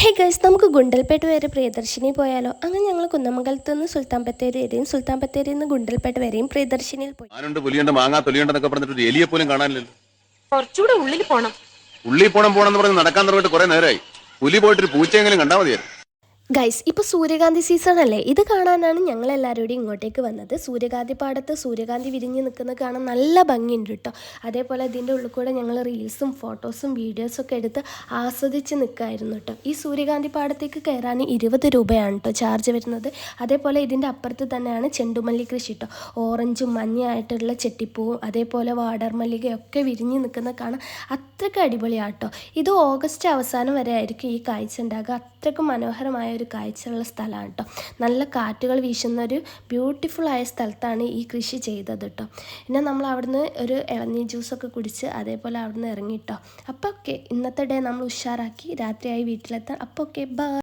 Hey guys, നമുക്ക് ഗുണ്ടൽപേട്ട് വരെ പ്രിയദർശിനി പോയാലോ? അങ്ങനെ ഞങ്ങൾ കുന്നമംഗലത്ത് നിന്ന് സുൽത്താൻ ബത്തേരി വരെയും സുൽത്താൻ ബത്തേരിയിൽ നിന്ന് ഗുണ്ടൽപേട്ട് വരെയും പ്രിയദർശിനിയിൽ പോയി. ആനുണ്ട് പുലിയുണ്ട് മാങ്ങാ തൊലിയുണ്ടെന്നൊക്കെ പറഞ്ഞിട്ട് ഒരു എലിയെ പോലും കാണാനില്ലല്ലോ. കുറച്ചുകൂടെ ഉള്ളിൽ പോണം. ഉള്ളി പോണെന്ന് പറഞ്ഞ് നടക്കാൻ തുടങ്ങിയിട്ട് കുറെ നേരമായി. പുലി പോയിട്ടൊരു പൂച്ചയെങ്കിലും കണ്ടാൽ മതിയായിരുന്നു. ഗൈസ്, ഇപ്പോൾ സൂര്യകാന്തി സീസൺ അല്ലേ? ഇത് കാണാനാണ് ഞങ്ങൾ എല്ലാവരോടും ഇങ്ങോട്ടേക്ക് വന്നത്. സൂര്യകാന്തി പാടത്ത് സൂര്യകാന്തി വിരിഞ്ഞ് നിൽക്കുന്നത് കാണാൻ നല്ല ഭംഗിയുണ്ട് കേട്ടോ. അതേപോലെ ഇതിൻ്റെ ഉള്ളിൽ കൂടെ ഞങ്ങൾ റീൽസും ഫോട്ടോസും വീഡിയോസും ഒക്കെ എടുത്ത് ആസ്വദിച്ച് നിൽക്കുമായിരുന്നു കേട്ടോ. ഈ സൂര്യകാന്തി പാടത്തേക്ക് കയറാൻ 20 രൂപയാണ് കേട്ടോ ചാർജ് വരുന്നത്. അതേപോലെ ഇതിൻ്റെ അപ്പുറത്ത് തന്നെയാണ് ചെണ്ടുമല്ലി കൃഷി കേട്ടോ. ഓറഞ്ചും മഞ്ഞയായിട്ടുള്ള ചെട്ടിപ്പൂവും അതേപോലെ വാടർമല്ലികയൊക്കെ വിരിഞ്ഞ് നിൽക്കുന്നത് കാണാൻ അത്രയ്ക്ക് അടിപൊളിയാണ് കേട്ടോ. ഇത് ഓഗസ്റ്റ് അവസാനം വരെ ആയിരിക്കും ഈ കാഴ്ച ഉണ്ടാകുക. അത്രയ്ക്ക് മനോഹരമായ ഒരു കാഴ്ചയുള്ള സ്ഥലമാണ് കേട്ടോ. നല്ല കാറ്റുകൾ വീശുന്ന ഒരു ബ്യൂട്ടിഫുള്ളായ സ്ഥലത്താണ് ഈ കൃഷി ചെയ്തത് കേട്ടോ. പിന്നെ നമ്മൾ അവിടുന്ന് ഒരു ഇളനീർ ജ്യൂസൊക്കെ കുടിച്ച് അതേപോലെ അവിടുന്ന് ഇറങ്ങി കേട്ടോ. അപ്പോൾ ഓക്കെ, ഇന്നത്തെ ഡേ നമ്മൾ ഉഷാറാക്കി രാത്രിയായി വീട്ടിലെത്താൻ. അപ്പോൾ ഓക്കെ, ബൈ.